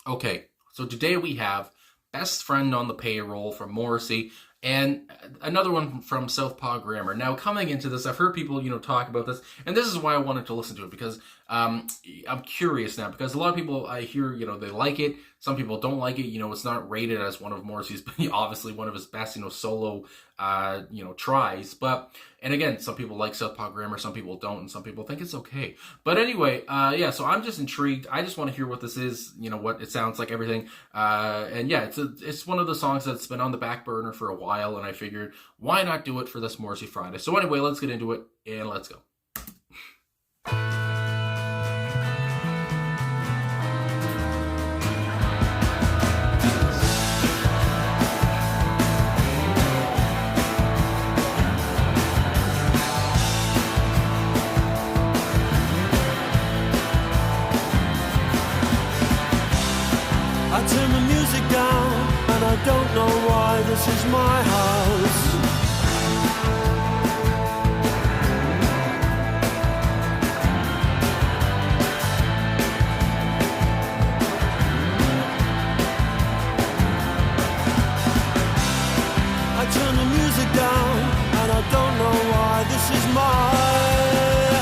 Okay, so today we have Best Friend on the Payroll from Morrissey and another one from Southpaw Grammar. Now, coming into this, I've heard people, talk about this, and this is why I wanted to listen to it because I'm curious now because a lot of people I hear, they like it. Some people don't like it. It's not rated as one of Morrissey's, obviously one of his best, solo, tries. But and again, some people like Southpaw Grammar, some people don't, and some people think it's okay. But anyway, yeah. So I'm just intrigued. I just want to hear what this is. What it sounds like, everything. And yeah, it's one of the songs that's been on the back burner for a while, and I figured why not do it for this Morrissey Friday. So anyway, let's get into it and let's go. I turn the music down, and I don't know why this is my house. I turn the music down, and I don't know why this is my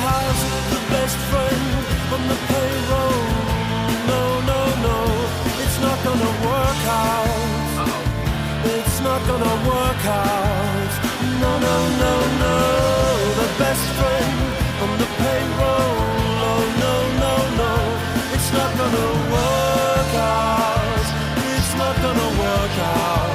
house. The best friend from the payroll. Not gonna work out. It's not gonna work out. No, no, no, no. The best friend on the payroll. Oh, no, no, no. It's not gonna work out. It's not gonna work out.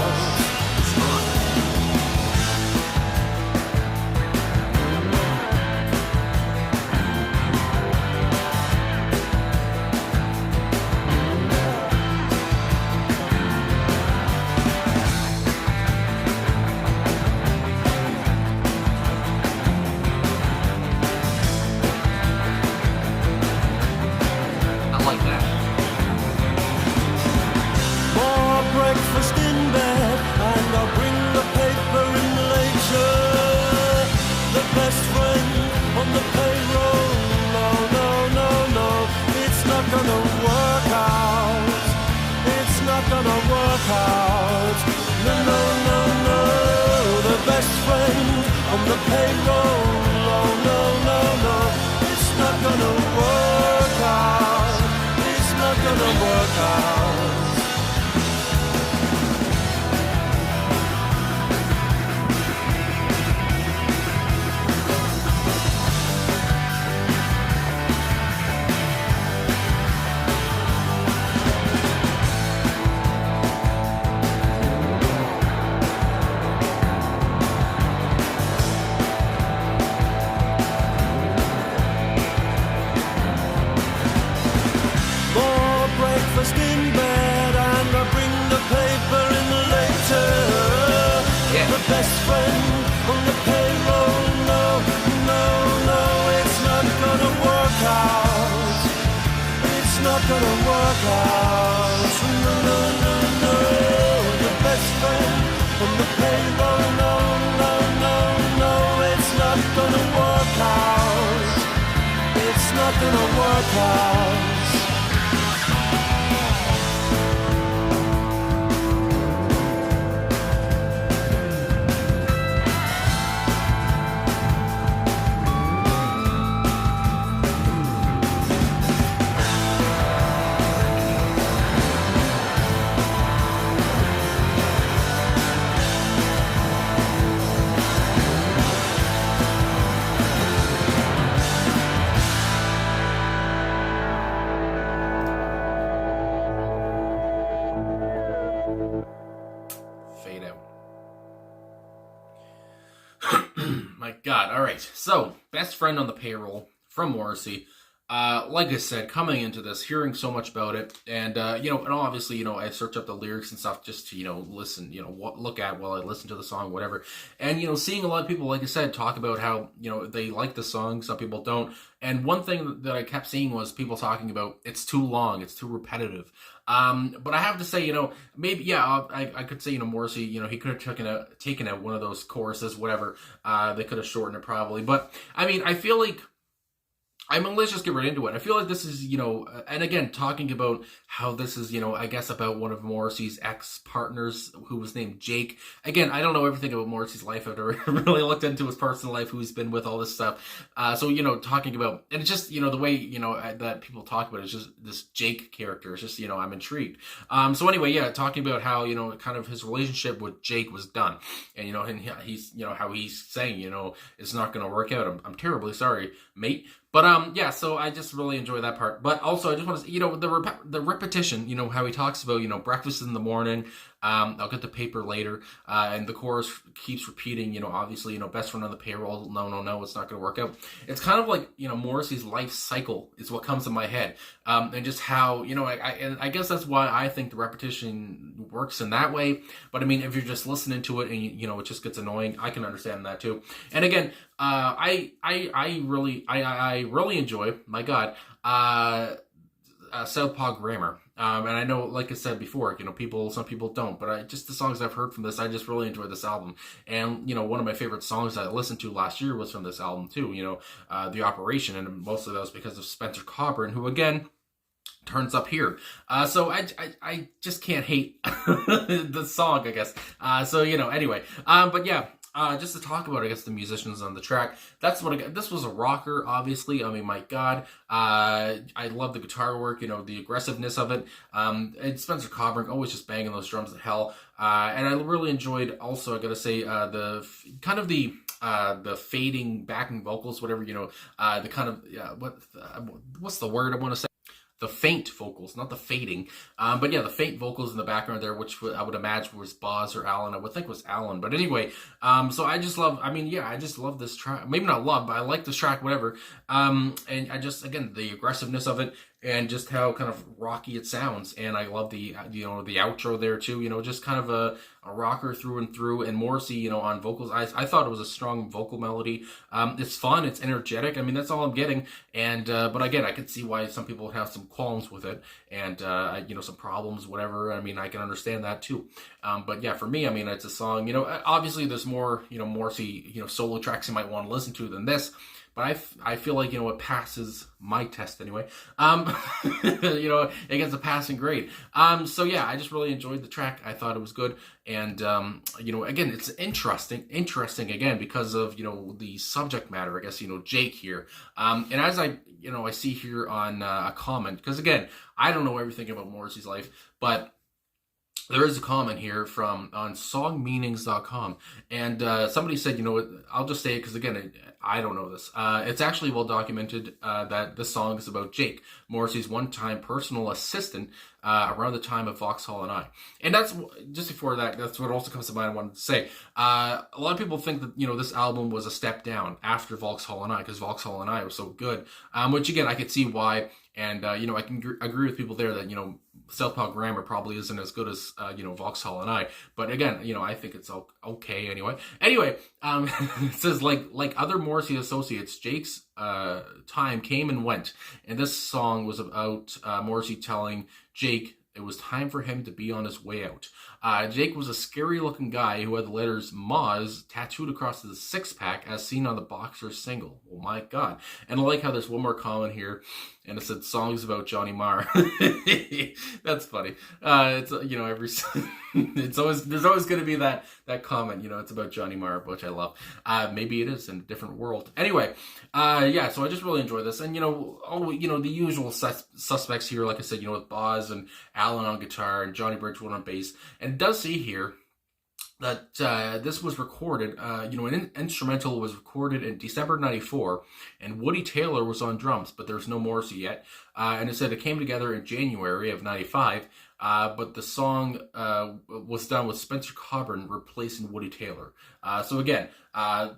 Breakfast in bed, and I'll bring the paper in later. The best friend on the payroll. No, no, no, no. It's not gonna work out. It's not gonna work out. No, no, no, no. The best friend on the payroll. Oh, no, no, no. It's not gonna work out. It's not gonna work out. Breakfast in bed, and I bring the paper in later. Yeah. The best friend on the payroll. No, no, no, it's not gonna work out. It's not gonna work out. No, no, no, no. The best friend on the payroll. No, no, no, no, it's not gonna work out. It's not gonna work out. Fade out. My God. All right. So, Best Friend on the Payroll from Morrissey. Like I said, coming into this, hearing so much about it, and and obviously, I search up the lyrics and stuff just to, listen, look at while I listen to the song, whatever. And seeing a lot of people, like I said, talk about how they like the song, some people don't. And one thing that I kept seeing was people talking about it's too long, it's too repetitive. But I have to say, maybe, yeah, I could say, Morrissey, he could have taken out one of those choruses, whatever. They could have shortened it probably. But I mean, I feel like I mean, let's just get right into it. I feel like this is, and again, talking about how this is, I guess about one of Morrissey's ex-partners who was named Jake. Again, I don't know everything about Morrissey's life. I've never really looked into his personal life, who he's been with, all this stuff. So, talking about, and it's just, the way, that people talk about it, it's just this Jake character. It's just, I'm intrigued. So anyway, yeah, talking about how, kind of his relationship with Jake was done. And, and he's, how he's saying, it's not going to work out. I'm terribly sorry, mate. But yeah, so I just really enjoy that part. But also, I just want to, the repetition, how he talks about, breakfast in the morning. I'll get the paper later, and the chorus keeps repeating, obviously, best friend on the payroll. No, it's not going to work out. It's kind of like, Morrissey's life cycle is what comes in my head, and just how, I guess that's why I think the repetition works in that way. But I mean, if you're just listening to it and it just gets annoying, I can understand that too. And again, I really enjoy, my God, Southpaw Grammar. And I know, like I said before, some people don't, but just the songs I've heard from this, I just really enjoy this album. And, one of my favorite songs that I listened to last year was from this album too, The Operation, and mostly that was because of Spencer Coburn, who again, turns up here. So I just can't hate the song, I guess. So, anyway, but yeah. Just to talk about, I guess, the musicians on the track. That's what I got. This was a rocker, obviously. I mean, my God. I love the guitar work, the aggressiveness of it. And Spencer Coburn always just banging those drums to hell. And I really enjoyed also, I gotta say, the fading backing vocals, whatever, the kind of, what's the word I want to say? The faint vocals, not the fading. But yeah, the faint vocals in the background there, which I would imagine was Boz or Alan. I would think it was Alan. But anyway, so I just love, I just love this track. Maybe not love, but I like this track, whatever. And I just, again, the aggressiveness of it and just how kind of rocky it sounds. And I love the, the outro there too, just kind of a rocker through and through. And Morrissey, on vocals, I thought it was a strong vocal melody. It's fun, it's energetic. I mean, that's all I'm getting. And, but again, I could see why some people would have some qualms with it and, some problems, whatever. I mean, I can understand that too. But yeah, for me, it's a song, obviously there's more, Morrissey, solo tracks you might want to listen to than this. But I feel like, it passes my test anyway. It gets a passing grade. So yeah, I just really enjoyed the track. I thought it was good. And, again, it's interesting again, because of, the subject matter, I guess, Jake here. And as I see here on a comment, because again, I don't know everything about Morrissey's life, but there is a comment here on songmeanings.com, and somebody said, I'll just say it because, again, I don't know this. It's actually well documented that this song is about Jake, Morrissey's one-time personal assistant around the time of Vauxhall and I. And that's, just before that, that's what also comes to mind I wanted to say. A lot of people think that, this album was a step down after Vauxhall and I, because Vauxhall and I was so good, which, again, I could see why. And, I can agree with people there that, Southpaw Grammar probably isn't as good as, Vauxhall and I. But again, I think it's okay anyway. Anyway, it says, like other Morrissey associates, Jake's time came and went. And this song was about Morrissey telling Jake it was time for him to be on his way out. Jake was a scary-looking guy who had the letters Moz tattooed across his six-pack as seen on the Boxers single. Oh my God. And I like how there's one more comment here, and it said songs about Johnny Marr. That's funny. It's, there's always going to be that comment, it's about Johnny Marr, which I love. Maybe it is in a different world. Anyway, yeah, so I just really enjoy this. And, the usual suspects here, like I said, with Boz and Alan on guitar and Johnny Bridgewood on bass. And it does say here that this was recorded, an instrumental was recorded in December 94, and Woody Taylor was on drums, but there's no Morrissey yet. And it said it came together in January of 95, but the song was done with Spencer Coburn replacing Woody Taylor. So again, I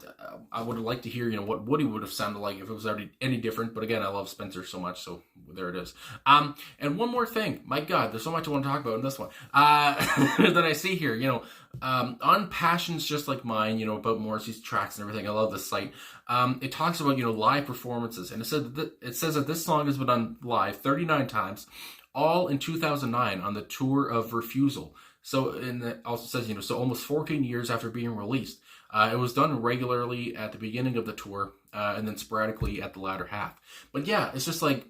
would like to hear, what Woody would have sounded like if it was already any different. But again, I love Spencer so much, so there it is. And one more thing, my God, there's so much I want to talk about in this one that I see here. On Passions Just Like Mine, about Morrissey's tracks and everything. I love this site. It talks about live performances, and it says that this song has been done live 39 times, all in 2009 on the tour of Refusal. So, and it also says, so almost 14 years after being released. It was done regularly at the beginning of the tour, and then sporadically at the latter half. But yeah, it's just like,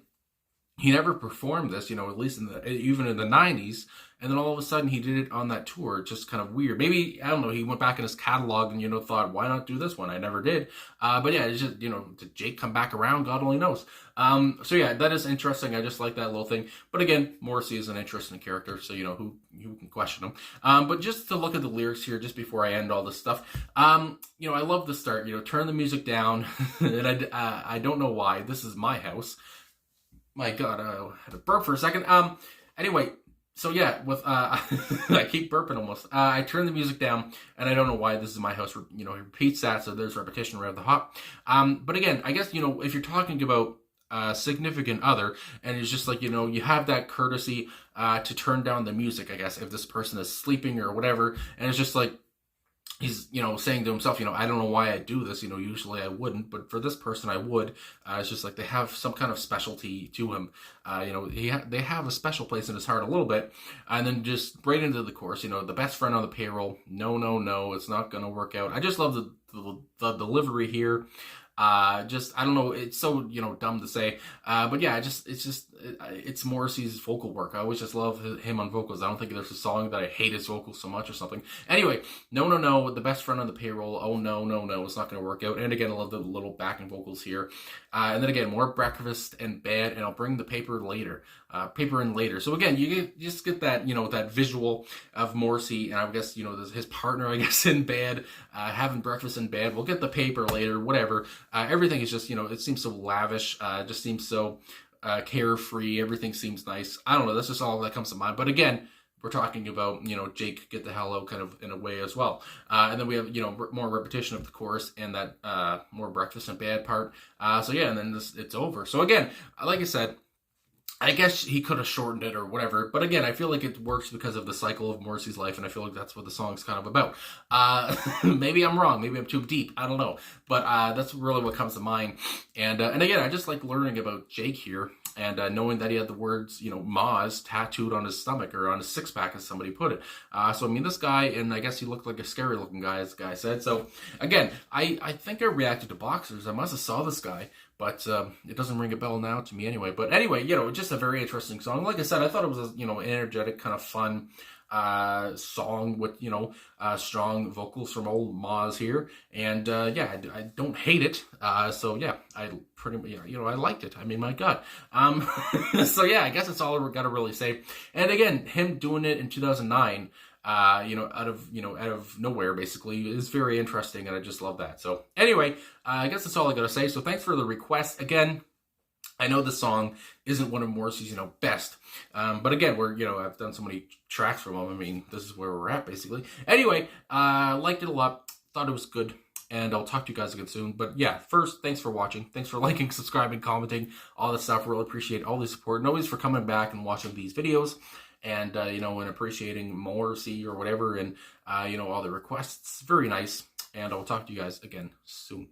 he never performed this, at least even in the 90s. And then all of a sudden he did it on that tour. It's just kind of weird. Maybe, I don't know, he went back in his catalog and, thought, why not do this one? I never did. But yeah, it's just, did Jake come back around? God only knows. So yeah, that is interesting. I just like that little thing. But again, Morrissey is an interesting character, so, who can question him? But just to look at the lyrics here, just before I end all this stuff, I love the start, turn the music down. And I don't know why. This is my house. My God, I had to burp for a second. Anyway, so yeah, with I keep burping almost. I turn the music down, and I don't know why. This is my house. He repeats that, so there's repetition around the hop. But again, I guess if you're talking about a significant other, and it's just like you have that courtesy to turn down the music. I guess if this person is sleeping or whatever, and it's just like, he's, saying to himself, I don't know why I do this, usually I wouldn't, but for this person I would. It's just like they have some kind of specialty to him. They have a special place in his heart a little bit. And then just right into the chorus, the best friend on the payroll. No, it's not going to work out. I just love the delivery here. I don't know, it's so, dumb to say, but yeah, it's Morrissey's vocal work. I always just love him on vocals. I don't think there's a song that I hate his vocals so much or something. Anyway, no, the best friend on the payroll. Oh, no, it's not going to work out. And again, I love the little backing vocals here. And then again, more breakfast and bed, and I'll bring the paper in later. So again, you just get that, that visual of Morrissey, and I guess, his partner, I guess, in bed, having breakfast in bed. We'll get the paper later, whatever. Everything is just, it seems so lavish. It just seems so carefree. Everything seems nice. I don't know. That's just all that comes to mind. But again, we're talking about, Jake, get the hell out kind of in a way as well. And then we have, more repetition of the chorus and that more breakfast and bed part. So yeah, and then it's over. So again, like I said, I guess he could have shortened it or whatever. But again, I feel like it works because of the cycle of Morrissey's life, and I feel like that's what the song's kind of about. Maybe I'm wrong. Maybe I'm too deep. I don't know. But that's really what comes to mind. And again, I just like learning about Jake here, and knowing that he had the words, Moz tattooed on his stomach or on his six-pack, as somebody put it. So, I mean, this guy, and I guess he looked like a scary-looking guy, as the guy said. So, again, I think I reacted to boxers. I must have saw this guy. But it doesn't ring a bell now to me anyway. But anyway, just a very interesting song. Like I said, I thought it was an energetic, kind of fun song with, strong vocals from old Moz here. And yeah, I don't hate it. So yeah, I pretty much, I liked it. I mean, my God. So yeah, I guess that's all I got to really say. And again, him doing it in 2009, out of nowhere, basically, is very interesting, and I just love that. So anyway, I guess that's all I gotta say. So thanks for the request. Again, I know the song isn't one of Morrissey's, best, but again, I've done so many tracks from him. I mean, this is where we're at, basically. Anyway, liked it a lot, thought it was good, and I'll talk to you guys again soon. But yeah, first, thanks for watching. Thanks for liking, subscribing, commenting, all that stuff. Really appreciate all the support, and always for coming back and watching these videos. And, and appreciating Morrissey or whatever, and, all the requests. Very nice. And I'll talk to you guys again soon.